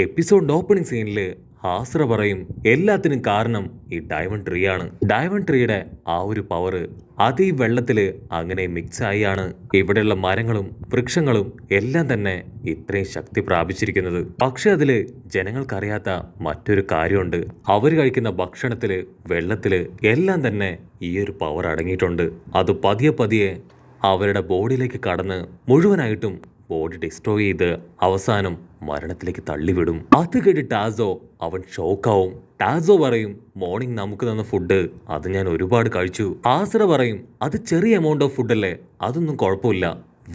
എപ്പിസോഡിന്റെ opening സീനില് ഹാസ്ര പറയും എല്ലാത്തിനും കാരണം ഈ ഡയമണ്ട് ട്രീ ആണ്. ഡയമണ്ട് ട്രീയുടെ ആ ഒരു പവർ അത് ഈ വെള്ളത്തില് അങ്ങനെ മിക്സ് ആയിയാണ് ഇവിടെയുള്ള മരങ്ങളും വൃക്ഷങ്ങളും എല്ലാം തന്നെ ഇത്രയും ശക്തി പ്രാപിച്ചിരിക്കുന്നത്. പക്ഷെ അതില് ജനങ്ങൾക്കറിയാത്ത മറ്റൊരു കാര്യമുണ്ട്. അവർ കഴിക്കുന്ന ഭക്ഷണത്തില്, വെള്ളത്തില് എല്ലാം തന്നെ ഈ ഒരു പവർ അടങ്ങിയിട്ടുണ്ട്. അത് പതിയെ പതിയെ അവരുടെ ബോഡിയിലേക്ക് കടന്ന് മുഴുവനായിട്ടും ബോഡി ഡിസ്ട്രോയ് ചെയ്ത് അവസാനം മരണത്തിലേക്ക് തള്ളിവിടും. അത് കേട്ട് ടാസോ അവൻ ഷോക്കാവും. ടാസോ പറയും മോർണിംഗ് നമുക്ക് തന്ന ഫുഡ് അത് ഞാൻ ഒരുപാട് കഴിച്ചു. ആസ്ര പറയും അത് ചെറിയ എമൗണ്ട് ഓഫ് ഫുഡ് അല്ലേ, അതൊന്നും കുഴപ്പമില്ല.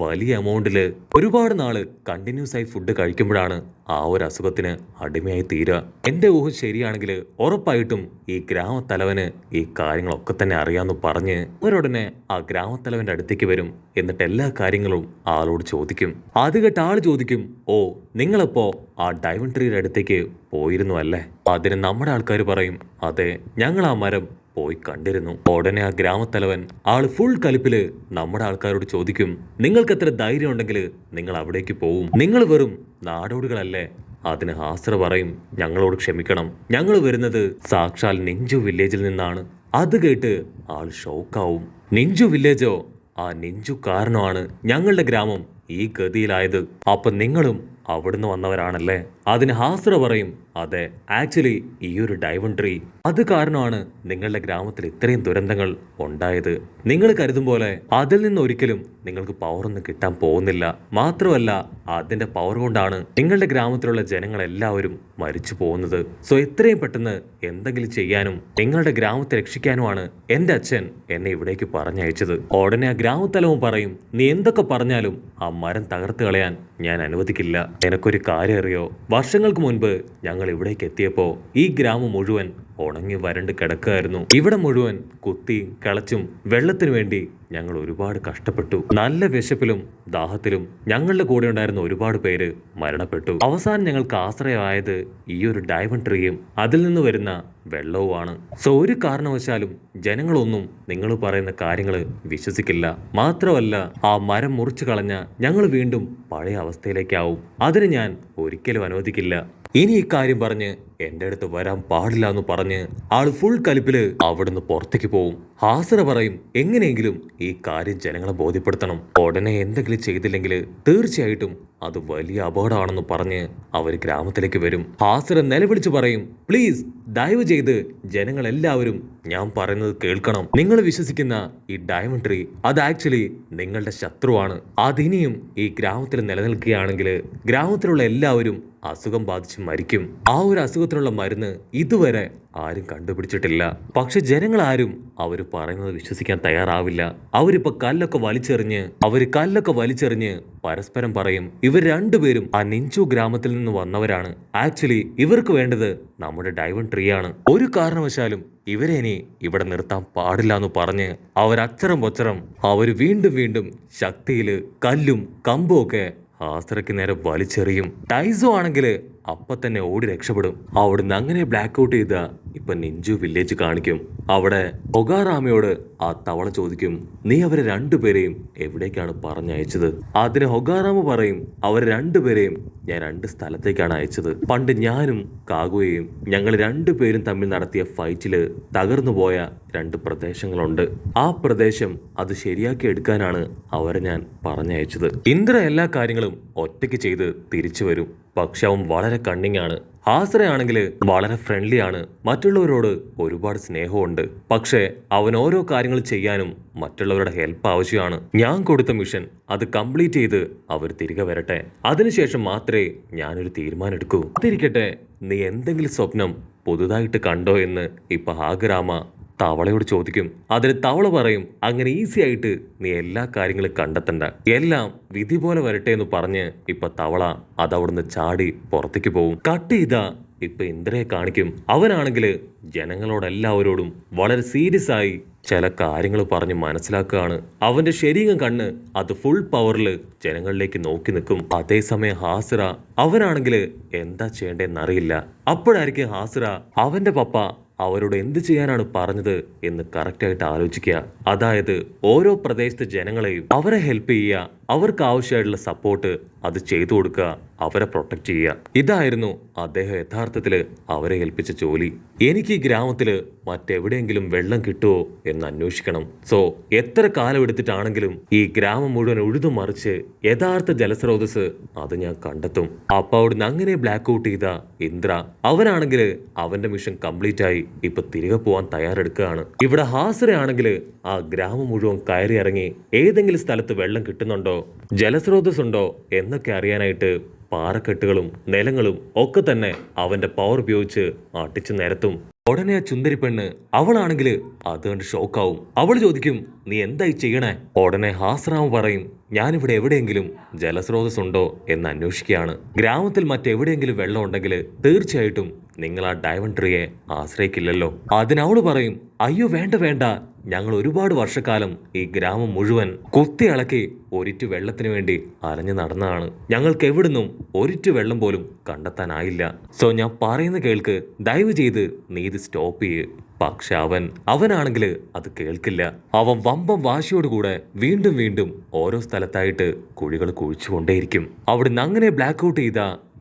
വലിയ എമൗണ്ടില് ഒരുപാട് നാള് കണ്ടിന്യൂസ് ആയി ഫുഡ് കഴിക്കുമ്പോഴാണ് ആ ഒരു അസുഖത്തിന് അടിമയായി തീരുക. എന്റെ ഊഹം ശരിയാണെങ്കിൽ ഉറപ്പായിട്ടും ഈ ഗ്രാമത്തലവന് ഈ കാര്യങ്ങളൊക്കെ തന്നെ അറിയാമെന്ന് പറഞ്ഞ് അവരുടനെ ആ ഗ്രാമത്തലവന്റെ അടുത്തേക്ക് വരും. എന്നിട്ട് എല്ലാ കാര്യങ്ങളും ആളോട് ചോദിക്കും. അത് കേട്ട ആള് ചോദിക്കും, ഓ നിങ്ങളപ്പോ ആ ഡയമണ്ട് ട്രീയുടെ അടുത്തേക്ക് പോയിരുന്നു അല്ലേ? അതിന് നമ്മുടെ ആൾക്കാർ പറയും, അതെ ഞങ്ങൾ ആ മരം പോയി കണ്ടിരുന്നു. ഉടനെ ആ ഗ്രാമത്തലവൻ ആള് ഫുൾ കലിപ്പില് നമ്മുടെ ആൾക്കാരോട് ചോദിക്കും, നിങ്ങൾക്ക് എത്ര ധൈര്യം ഉണ്ടെങ്കിൽ നിങ്ങൾ അവിടേക്ക് പോവും, നിങ്ങൾ വെറും നാടോടികളല്ലേ? അതിന് ഹാസ്ര പറയും, ഞങ്ങളോട് ക്ഷമിക്കണം, ഞങ്ങൾ വരുന്നത് സാക്ഷാൽ നിഞ്ചു വില്ലേജിൽ നിന്നാണ്. അത് കേട്ട് ആൾ ഷോക്കാവും. നിഞ്ചു വില്ലേജോ? ആ നിഞ്ചു കാരണമാണ് ഞങ്ങളുടെ ഗ്രാമം ഈ ഗതിയിലായത്. അപ്പൊ നിങ്ങളും അവിടുന്ന് വന്നവരാണല്ലേ? അതിന് ഹാസ്ര പറയും, അതെ ആക്ച്വലി ഈ ഒരു ഡയമണ്ട് ട്രീ അത് കാരണമാണ് നിങ്ങളുടെ ഗ്രാമത്തിൽ ഇത്രയും ദുരന്തങ്ങൾ ഉണ്ടായത്. നിങ്ങൾ കരുതും പോലെ അതിൽ നിന്ന് ഒരിക്കലും നിങ്ങൾക്ക് പവർ ഒന്നും കിട്ടാൻ പോകുന്നില്ല. മാത്രമല്ല അതിന്റെ പവർ കൊണ്ടാണ് നിങ്ങളുടെ ഗ്രാമത്തിലുള്ള ജനങ്ങൾ എല്ലാവരും മരിച്ചു പോകുന്നത്. സോ എത്രയും പെട്ടെന്ന് എന്തെങ്കിലും ചെയ്യാനും നിങ്ങളുടെ ഗ്രാമത്തെ രക്ഷിക്കാനുമാണ് എന്റെ അച്ഛൻ എന്നെ ഇവിടേക്ക് പറഞ്ഞയച്ചത്. ഉടനെ ആ ഗ്രാമത്തലവും പറയും, നീ എന്തൊക്കെ പറഞ്ഞാലും ആ മരം തകർത്ത് കളയാൻ ഞാൻ അനുവദിക്കില്ല. എനക്കൊരു കാര്യം അറിയോ? വർഷങ്ങൾക്ക് മുൻപ് ഞങ്ങൾ ഇവിടേക്ക് എത്തിയപ്പോ ഈ ഗ്രാമം മുഴുവൻ ഉണങ്ങി വരണ്ട് കിടക്കുകയായിരുന്നു. ഇവിടെ മുഴുവൻ കുത്തിയും കിളച്ചും വെള്ളത്തിനു വേണ്ടി ഞങ്ങൾ ഒരുപാട് കഷ്ടപ്പെട്ടു. നല്ല വിശപ്പിലും ദാഹത്തിലും ഞങ്ങളുടെ കൂടെ ഉണ്ടായിരുന്ന ഒരുപാട് പേര് മരണപ്പെട്ടു. അവസാനം ഞങ്ങൾക്ക് ആശ്രയമായത് ഈ ഒരു ഡയമണ്ട് ട്രീയും അതിൽ നിന്ന് വരുന്ന വെള്ളവുമാണ്. സോ ഒരു കാരണവശാലും ജനങ്ങളൊന്നും നിങ്ങൾ പറയുന്ന കാര്യങ്ങൾ വിശ്വസിക്കില്ല. മാത്രമല്ല ആ മരം മുറിച്ചു കളഞ്ഞ ഞങ്ങൾ വീണ്ടും പഴയ അവസ്ഥയിലേക്കാവും. അതിന് ഞാൻ ഒരിക്കലും അനുവദിക്കില്ല. ഇനി ഇക്കാര്യം പറഞ്ഞ് എന്റെ അടുത്ത് വരാൻ പാടില്ല എന്ന് പറഞ്ഞ് ആള് ഫുൾ കലിപ്പില് അവിടുന്ന് പുറത്തേക്ക് പോവും. ഹാസ്ര പറയും, എങ്ങനെയെങ്കിലും ഈ കാര്യം ജനങ്ങളെ ബോധ്യപ്പെടുത്തണം. ഉടനെ എന്തെങ്കിലും ചെയ്തില്ലെങ്കിൽ തീർച്ചയായിട്ടും അത് വലിയ അപകടമാണെന്ന് പറഞ്ഞ് അവർ ഗ്രാമത്തിലേക്ക് വരും. ഹാസ്ര നിലവിളിച്ച് പറയും, പ്ലീസ് ദയവ് ചെയ്ത് ജനങ്ങൾ എല്ലാവരും ഞാൻ പറയുന്നത് കേൾക്കണം. നിങ്ങൾ വിശ്വസിക്കുന്ന ഈ ഡയമണ്ട് ട്രീ അത് ആക്ച്വലി നിങ്ങളുടെ ശത്രുവാണ്. അതിനിയും ഈ ഗ്രാമത്തിൽ നിലനിൽക്കുകയാണെങ്കിൽ ഗ്രാമത്തിലുള്ള എല്ലാവരും അസുഖം ബാധിച്ച് മരിക്കും. ആ ഒരു അസുഖത്തിനുള്ള മരുന്ന് ഇതുവരെ ആരും കണ്ടുപിടിച്ചിട്ടില്ല. പക്ഷെ ജനങ്ങൾ ആരും അവര് പറയുന്നത് വിശ്വസിക്കാൻ തയ്യാറാവില്ല. അവരിപ്പോ കല്ലൊക്കെ വലിച്ചെറിഞ്ഞ് പരസ്പരം പറയും, ഇവർ രണ്ടുപേരും ആ നിഞ്ചു ഗ്രാമത്തിൽ നിന്ന് വന്നവരാണ്. ആക്ച്വലി ഇവർക്ക് വേണ്ടത് നമ്മുടെ ഡയമണ്ട് ട്രീ ആണ്. ഒരു കാരണവശാലും ഇവരെ ഇനി ഇവിടെ നിർത്താൻ പാടില്ല എന്ന് പറഞ്ഞ് അവരച്ചരം പൊച്ചരം അവര് വീണ്ടും വീണ്ടും ശക്തിയില് കല്ലും കമ്പും ഒക്കെ ഹാസ്രയ്ക്ക് നേരെ വലിച്ചെറിയും. ടൈസോ ആണെങ്കില് അപ്പൊ തന്നെ ഓടി രക്ഷപ്പെടും. അവിടുന്ന് അങ്ങനെ ബ്ലാക്ക് ഔട്ട് ചെയ്ത ഇപ്പൊ നിഞ്ചു വില്ലേജ് കാണിക്കും. അവിടെ ഹൊഗാറാമയോട് ആ തവള ചോദിക്കും, നീ അവരെ രണ്ടുപേരെയും എവിടേക്കാണ് പറഞ്ഞയച്ചത്? അതിന് ഹൊഗാറാമ പറയും, അവർ രണ്ടുപേരെയും ഞാൻ 2 സ്ഥലത്തേക്കാണ് അയച്ചത്. പണ്ട് ഞാനും കാഗുവയും ഞങ്ങൾ രണ്ടുപേരും തമ്മിൽ നടത്തിയ ഫൈറ്റില് തകർന്നു പോയ 2 പ്രദേശങ്ങളുണ്ട്. ആ പ്രദേശം അത് ശരിയാക്കി എടുക്കാനാണ് അവരെ ഞാൻ പറഞ്ഞയച്ചത്. ഇന്ദ്ര എല്ലാ കാര്യങ്ങളും ഒറ്റയ്ക്ക് ചെയ്ത് തിരിച്ചു വരും. പക്ഷെ അവൻ വളരെ കണ്ണിങ് ആണ്. ഹാസ്രയാണെങ്കിൽ വളരെ ഫ്രണ്ട്ലി ആണ്. മറ്റുള്ളവരോട് ഒരുപാട് സ്നേഹമുണ്ട്. പക്ഷേ അവൻ ഓരോ കാര്യങ്ങൾ ചെയ്യാനും മറ്റുള്ളവരുടെ ഹെൽപ്പ് ആവശ്യമാണ്. ഞാൻ കൊടുത്ത മിഷൻ അത് കംപ്ലീറ്റ് ചെയ്ത് അവർ തിരികെ വരട്ടെ. അതിനുശേഷം മാത്രമേ ഞാനൊരു തീരുമാനം എടുക്കൂ. അതിരിക്കട്ടെ, നീ എന്തെങ്കിലും സ്വപ്നം പുതുതായിട്ട് കണ്ടോ എന്ന് ഇപ്പൊ ഹാഗരാമ തവളയോട് ചോദിക്കും. അതിന് തവള പറയും, അങ്ങനെ ഈസി ആയിട്ട് നീ എല്ലാ കാര്യങ്ങളും കണ്ടെത്തണ്ട, എല്ലാം വിധി പോലെ വരട്ടെ എന്ന് പറഞ്ഞ് ഇപ്പൊ തവള അതവിടുന്ന് ചാടി പുറത്തേക്ക് പോവും. കട്ട് ചെയ്താ ഇപ്പൊ ഇന്ദ്രയെ കാണിക്കും. അവനാണെങ്കിൽ ജനങ്ങളോടെല്ലാവരോടും വളരെ സീരിയസ് ആയി ചില കാര്യങ്ങൾ പറഞ്ഞ് മനസ്സിലാക്കുകയാണ്. അവന്റെ ശരീരം കണ്ണ് അത് ഫുൾ പവറില് ജനങ്ങളിലേക്ക് നോക്കി നിൽക്കും. അതേസമയം ഹാസ്ര അവനാണെങ്കിൽ എന്താ ചെയ്യേണ്ടതെന്നറിയില്ല. അപ്പോഴായിരിക്കും ഹാസ്ര അവന്റെ പപ്പ അവരോട് എന്ത് ചെയ്യാനാണ് പറഞ്ഞത് എന്ന് കറക്റ്റായിട്ട് ആലോചിക്കുക. അതായത് ഓരോ പ്രദേശത്തെ ജനങ്ങളെയും അവരെ ഹെൽപ്പ് ചെയ്യുക, അവർക്ക് ആവശ്യമായിട്ടുള്ള സപ്പോർട്ട് അത് ചെയ്തു കൊടുക്കുക. അവരെ പ്രൊട്ടക്ട് ചെയ്യുക. ഇതായിരുന്നു അദ്ദേഹം യഥാർത്ഥത്തില് അവരെ ഏൽപ്പിച്ച ജോലി. എനിക്ക് ഈ ഗ്രാമത്തില് മറ്റെവിടെയെങ്കിലും വെള്ളം കിട്ടുമോ എന്ന് അന്വേഷിക്കണം. സോ എത്ര കാലം എടുത്തിട്ടാണെങ്കിലും ഈ ഗ്രാമം മുഴുവൻ ഉഴുതുമറിച്ച് യഥാർത്ഥ ജലസ്രോതസ് അത് ഞാൻ കണ്ടെത്തും. അപ്പൊ അവിടുന്ന് അങ്ങനെ ബ്ലാക്ക് ഔട്ട് ചെയ്ത ഇന്ദ്ര, അവനാണെങ്കിൽ അവന്റെ മിഷൻ കംപ്ലീറ്റ് ആയി ഇപ്പൊ തിരികെ പോവാൻ തയ്യാറെടുക്കുകയാണ്. ഇവിടെ ഹാസിറയാണെങ്കിൽ ആ ഗ്രാമം മുഴുവൻ കയറി ഇറങ്ങി ഏതെങ്കിലും സ്ഥലത്ത് വെള്ളം കിട്ടുന്നുണ്ടോ, ജലസ്രോതസ് ഉണ്ടോ എന്നൊക്കെ അറിയാനായിട്ട് പാറക്കെട്ടുകളും നിലങ്ങളും ഒക്കെ തന്നെ അവന്റെ പവർ ഉപയോഗിച്ച് അടിച്ചു നിരത്തും. ഉടനെ ആ ചുന്ദരി പെണ്ണ് അവളാണെങ്കിൽ അത് കണ്ട് ഷോക്കാവും. അവൾ ചോദിക്കും, നീ എന്തായി ചെയ്യണേ? ഉടനെ ഹാസ്രാമ പറയും, ഞാനിവിടെ എവിടെയെങ്കിലും ജലസ്രോതസ് ഉണ്ടോ എന്ന് അന്വേഷിക്കുകയാണ്. ഗ്രാമത്തിൽ മറ്റെവിടെയെങ്കിലും വെള്ളം ഉണ്ടെങ്കിൽ തീർച്ചയായിട്ടും നിങ്ങൾ ആ ഡയമണ്ട് ട്രീയെ ആശ്രയിക്കില്ലല്ലോ. അതിനവള് പറയും, അയ്യോ വേണ്ട വേണ്ട, ഞങ്ങൾ ഒരുപാട് വർഷക്കാലം ഈ ഗ്രാമം മുഴുവൻ കുത്തി ഇളക്കി ഒരിറ്റു വെള്ളത്തിന് വേണ്ടി അലഞ്ഞു നടന്നതാണ്. ഞങ്ങൾക്ക് എവിടുന്നും ഒരിറ്റു വെള്ളം പോലും കണ്ടെത്താനായില്ല. സോ ഞാൻ പറയുന്ന കേൾക്ക്, ദയവ് ചെയ്ത് നീ ഇത് സ്റ്റോപ്പ് ചെയ്യ്. പക്ഷെ അവനാണെങ്കിൽ അത് കേൾക്കില്ല. അവൻ വമ്പം വാശിയോടുകൂടെ വീണ്ടും വീണ്ടും ഓരോ സ്ഥലത്തായിട്ട് കുഴികൾ കുഴിച്ചുകൊണ്ടേയിരിക്കും. അവിടുന്ന് അങ്ങനെ ബ്ലാക്ക് ഔട്ട് ചെയ്ത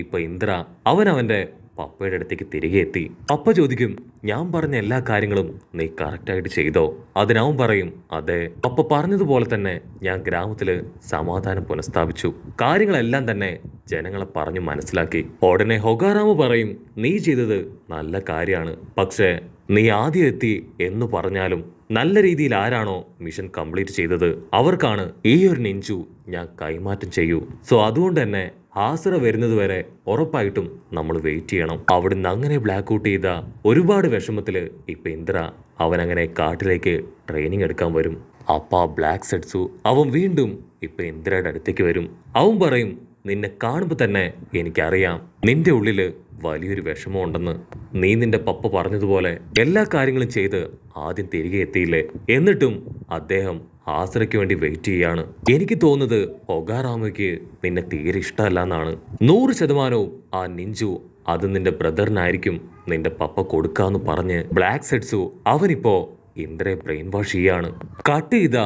ഇപ്പൊ ഇന്ദ്ര അവന്റെ പപ്പയുടെ അടുത്തേക്ക് തിരികെ എത്തി. പപ്പ ചോദിക്കും, ഞാൻ പറഞ്ഞ എല്ലാ കാര്യങ്ങളും നീ കറക്റ്റായിട്ട് ചെയ്തോ? അതിനവൻ പറയും, അതെ പപ്പ പറഞ്ഞതുപോലെ തന്നെ ഞാൻ ഗ്രാമത്തില് സമാധാനം പുനഃസ്ഥാപിച്ചു. കാര്യങ്ങളെല്ലാം തന്നെ ജനങ്ങളെ പറഞ്ഞു മനസ്സിലാക്കി. ഉടനെ ഹൊഗാറാമ പറയും, നീ ചെയ്തത് നല്ല കാര്യമാണ്. പക്ഷേ നീ ആദ്യം എത്തി എന്ന് പറഞ്ഞാലും നല്ല രീതിയിൽ ആരാണോ മിഷൻ കംപ്ലീറ്റ് ചെയ്തത് അവർക്കാണ് ഈ ഒരു നിഞ്ചു ഞാൻ കൈമാറ്റം ചെയ്യൂ. സോ അതുകൊണ്ട് തന്നെ ഹാസിറ വരുന്നത് വരെ ഉറപ്പായിട്ടും നമ്മൾ വെയിറ്റ് ചെയ്യണം. അവിടുന്ന് അങ്ങനെ ബ്ലാക്ക് ഔട്ട് ചെയ്ത ഒരുപാട് വിഷമത്തില് ഇപ്പൊ ഇന്ദ്ര അവനങ്ങനെ കാട്ടിലേക്ക് ട്രെയിനിങ് എടുക്കാൻ വരും. അപ്പൊ ആ ബ്ലാക്ക് സെറ്റ്സു അവൻ വീണ്ടും ഇപ്പൊ ഇന്ദ്രയുടെ അടുത്തേക്ക് വരും. അവൻ പറയും, നിന്നെ കാണുമ്പോൾ തന്നെ എനിക്കറിയാം നിന്റെ ഉള്ളില് വലിയൊരു വിഷമമുണ്ടെന്ന്. നീ നിന്റെ പപ്പ പറഞ്ഞതുപോലെ എല്ലാ കാര്യങ്ങളും ചെയ്ത് ആദ്യം തിരികെ എത്തിയില്ലേ? എന്നിട്ടും അദ്ദേഹം ഹാസിറയ്ക്ക് വേണ്ടി വെയിറ്റ് ചെയ്യാണ്. എനിക്ക് തോന്നുന്നത് ഹൊഗാറാമയ്ക്ക് നിന്നെ തീരെ ഇഷ്ടമല്ല എന്നാണ്. 100% ആ നിഞ്ചു അത് നിന്റെ ബ്രദറിനായിരിക്കും നിന്റെ പപ്പ കൊടുക്കാന്ന് പറഞ്ഞ് ബ്ലാക്ക് സെറ്റ്സു അവനിപ്പോ ഇന്ദ്രയെ ബ്രെയിൻ വാഷ് ചെയ്യാണ്. കട്ട് ചെയ്ത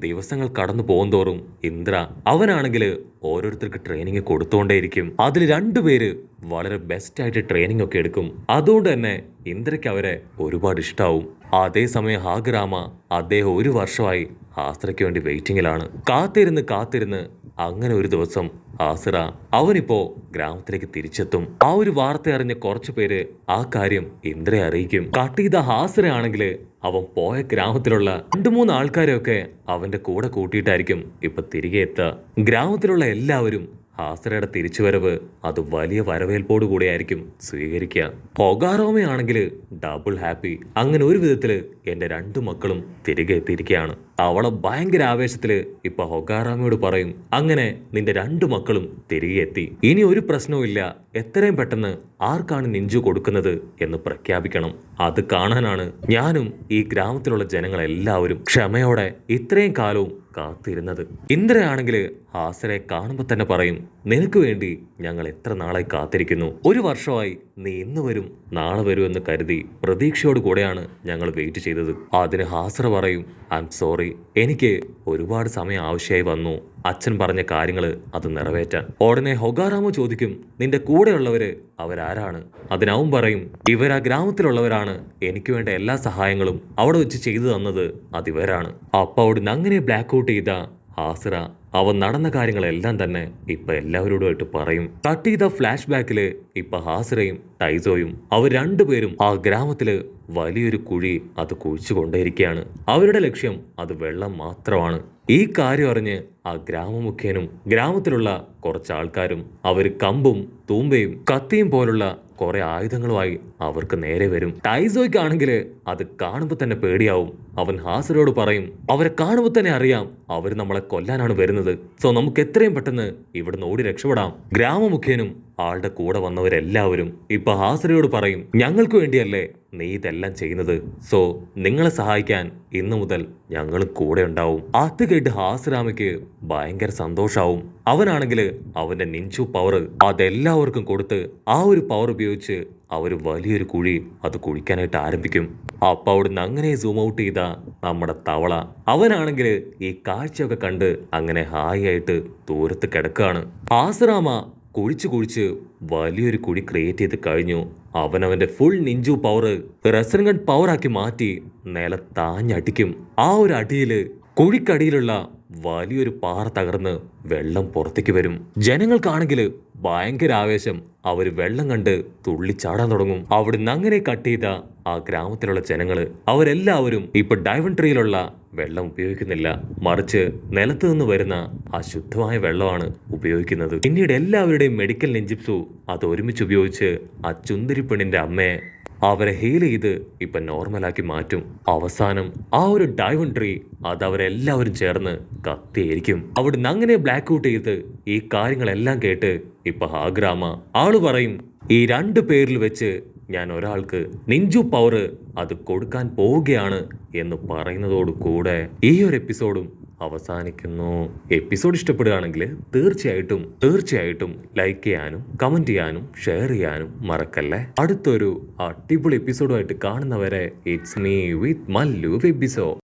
ദിവസങ്ങൾ കടന്നു പോകുന്തോറും ഇന്ദ്ര അവനാണെങ്കിൽ ഓരോരുത്തർക്ക് ട്രെയിനിങ് കൊടുത്തുകൊണ്ടേയിരിക്കും. അതിൽ 2 പേര് വളരെ ബെസ്റ്റ് ആയിട്ട് ട്രെയിനിങ് ഒക്കെ എടുക്കും. അതുകൊണ്ട് തന്നെ ഇന്ദ്രയ്ക്ക് അവരെ ഒരുപാട് ഇഷ്ടാവും. അതേസമയം ഹാഗ്രാമ അദ്ദേഹം 1 വർഷമായി ഹാസിറയ്ക്ക് വേണ്ടി വെയിറ്റിംഗിലാണ്. കാത്തിരുന്ന് അങ്ങനെ ഒരു ദിവസം ഹാസിറ അവനിപ്പോ ഗ്രാമത്തിലേക്ക് തിരിച്ചെത്തും. ആ ഒരു വാർത്ത അറിഞ്ഞ കുറച്ചു പേര് ആ കാര്യം ഇന്ദ്രയെ അറിയിക്കും. കട്ട് ചെയ്ത ഹാസിറ ആണെങ്കിൽ അവൻ പോയ ഗ്രാമത്തിലുള്ള 2-3 ആൾക്കാരെയൊക്കെ അവന്റെ കൂടെ കൂട്ടിയിട്ടായിരിക്കും ഇപ്പൊ തിരികെ എത്തുക. ഗ്രാമത്തിലുള്ള എല്ലാവരും ഹാസിറയുടെ തിരിച്ചുവരവ് അത് വലിയ വരവേൽപ്പോടു കൂടെയായിരിക്കും സ്വീകരിക്കുക. ഹൊഗാറോമയാണെങ്കിൽ ഡബിൾ ഹാപ്പി. അങ്ങനെ ഒരു വിധത്തില് എന്റെ 2 മക്കളും തിരികെ എത്തിയിരിക്കുകയാണ്. അവളെ ഭയങ്കര ആവേശത്തില് ഇപ്പൊ ഹൊഗാറാമയോട് പറയും, അങ്ങനെ നിന്റെ 2 മക്കളും തിരികെ എത്തി. ഇനി ഒരു പ്രശ്നവും ഇല്ല. എത്രയും പെട്ടെന്ന് ആർക്കാണ് നിഞ്ചു കൊടുക്കുന്നത് എന്ന് പ്രഖ്യാപിക്കണം. അത് കാണാനാണ് ഞാനും ഈ ഗ്രാമത്തിലുള്ള ജനങ്ങളെല്ലാവരും ക്ഷമയോടെ ഇത്രയും കാലവും കാത്തിരുന്നത്. ഇന്ദ്രയാണെങ്കിൽ ഹാസിറയെ കാണുമ്പോൾ തന്നെ പറയും, നിനക്ക് വേണ്ടി ഞങ്ങൾ എത്ര നാളായി കാത്തിരിക്കുന്നു. 1 വർഷമായി നീ ഇന്ന് വരും നാളെ വരും എന്ന് കരുതി പ്രതീക്ഷയോട് കൂടെയാണ് ഞങ്ങൾ വെയിറ്റ് ചെയ്തത്. അതിന് ഹാസിറ പറയും, ഐ എം സോറി, എനിക്ക് ഒരുപാട് സമയം ആവശ്യമായി വന്നു അച്ഛൻ പറഞ്ഞ കാര്യങ്ങൾ അത് നിറവേറ്റാൻ. ഉടനെ ഹൊഗാറാമ ചോദിക്കും, നിന്റെ കൂടെയുള്ളവര് അവരാരാണ്? അതിനവൻ പറയും, ഇവരാ ഗ്രാമത്തിലുള്ളവരാണ്. എനിക്ക് വേണ്ട എല്ലാ സഹായങ്ങളും അവിടെ വെച്ച് ചെയ്തു തന്നത് അതിവരാണ്. അപ്പൊ അവിടുന്ന് അങ്ങനെ ബ്ലാക്ക് ഔട്ട് ചെയ്ത ഹാസിറ അവൻ നടന്ന കാര്യങ്ങളെല്ലാം തന്നെ ഇപ്പൊ എല്ലാവരോടുമായിട്ട് പറയും. കട്ട് ചെയ്ത ഫ്ലാഷ് ബാക്കില് ഇപ്പൊ ഹാസിറയും ടൈസോയും അവർ 2 പേരും ആ ഗ്രാമത്തില് വലിയൊരു കുഴി അത് കുഴിച്ചുകൊണ്ടേയിരിക്കുകയാണ്. അവരുടെ ലക്ഷ്യം അത് വെള്ളം മാത്രമാണ്. ഈ കാര്യം അറിഞ്ഞ് ആ ഗ്രാമമുഖ്യനും ഗ്രാമത്തിലുള്ള കുറച്ച് ആൾക്കാരും അവർ കമ്പും തൂമ്പയും കത്തിയും പോലുള്ള കുറെ ആയുധങ്ങളുമായി അവർക്ക് നേരെ വരും. ടൈസോയ്ക്കാണെങ്കിൽ അത് കാണുമ്പോൾ തന്നെ പേടിയാവും. അവൻ ഹാസിറയോട് പറയും, അവരെ കാണുമ്പോൾ തന്നെ അറിയാം അവർ നമ്മളെ കൊല്ലാനാണ് വരുന്നത്. സോ നമുക്ക് എത്രയും പെട്ടെന്ന് ഇവിടുന്ന് ഓടി രക്ഷപ്പെടാം. ഗ്രാമമുഖ്യനും ആളുടെ കൂടെ വന്നവരെല്ലാവരും ഇപ്പൊ ഹാസിറയോട് പറയും, ഞങ്ങൾക്ക് വേണ്ടിയല്ലേ നീ ഇതെല്ലാം ചെയ്യുന്നത്. സോ നിങ്ങളെ സഹായിക്കാൻ ഇന്നു മുതൽ ഞങ്ങൾ കൂടെ ഉണ്ടാവും. അത് കേട്ട് ഹാസിറാമയ്ക്ക് ഭയങ്കര സന്തോഷാവും. അവനാണെങ്കിൽ അവന്റെ നിഞ്ചു പവർ അതെല്ലാവർക്കും കൊടുത്ത് ആ ഒരു പവർ ഉപയോഗിച്ച് അവർ വലിയൊരു കുഴി അത് കുഴിക്കാനായിട്ട് ആരംഭിക്കും. അപ്പൊ അവിടുന്ന് അങ്ങനെ സൂം ഔട്ട് ചെയ്ത നമ്മുടെ തവള അവനാണെങ്കിൽ ഈ കാഴ്ചയൊക്കെ കണ്ട് അങ്ങനെ ഹായ് ആയിട്ട് ദൂരത്ത് കിടക്കുകയാണ്. ഹാസിറാമ കുഴിച്ച് വലിയൊരു കുഴി ക്രിയേറ്റ് ചെയ്ത് കഴിഞ്ഞു. അവനവന്റെ ഫുൾ നിഞ്ചു പവർ റെസൻഗൺ പവറാക്കി മാറ്റി നിലത്താഞ്ഞടിക്കും. ആ ഒരു അടിയില് കുഴിക്കടിയിലുള്ള വലിയൊരു പാറ തകർന്ന് വെള്ളം പുറത്തേക്ക് വരും. ജനങ്ങൾക്കാണെങ്കിൽ ഭയങ്കര ആവേശം. അവര് വെള്ളം കണ്ട് തുള്ളിച്ചാടാൻ തുടങ്ങും. അവിടുന്ന് അങ്ങനെ കട്ട് ചെയ്ത ആ ഗ്രാമത്തിലുള്ള ജനങ്ങള് അവരെല്ലാവരും ഇപ്പൊ ഡൈവൺ ട്രീയിലുള്ള വെള്ളം ഉപയോഗിക്കുന്നില്ല, മറിച്ച് നിലത്ത് നിന്ന് വരുന്ന ആ ശുദ്ധമായ വെള്ളമാണ് ഉപയോഗിക്കുന്നത്. പിന്നീട് എല്ലാവരുടെയും മെഡിക്കൽ നെഞ്ചിപ്സു അത് ഒരുമിച്ച് ഉപയോഗിച്ച് ആ ചുന്ദരി പെണ്ണിന്റെ അമ്മയെ അവരെ ഹീൽ ചെയ്ത് ഇപ്പൊ നോർമലാക്കി മാറ്റും. അവസാനം ആ ഒരു ഡൈവൺ ട്രീ അത് അവരെല്ലാവരും ചേർന്ന് കത്തിയായിരിക്കും. അവിടുന്ന് അങ്ങനെ ബ്ലാക്ക് ഔട്ട് ചെയ്ത് ഈ കാര്യങ്ങളെല്ലാം കേട്ട് ഇപ്പൊ ഹാഗ്രാമ ആള് പറയും, ഈ 2 പേരിൽ വെച്ച് ഞാൻ ഒരാൾക്ക് നിഞ്ചു പവർ അത് കൊടുക്കാൻ പോവുകയാണ് എന്ന് പറയുന്നതോട് കൂടെ ഈ ഒരു എപ്പിസോഡും അവസാനിക്കുന്നു. എപ്പിസോഡ് ഇഷ്ടപ്പെടുകയാണെങ്കിൽ തീർച്ചയായിട്ടും ലൈക്ക് ചെയ്യാനും കമന്റ് ചെയ്യാനും ഷെയർ ചെയ്യാനും മറക്കല്ലേ. അടുത്തൊരു അടിപൊളി എപ്പിസോഡുമായിട്ട് കാണുന്നവരെ it's me with Mallu episode.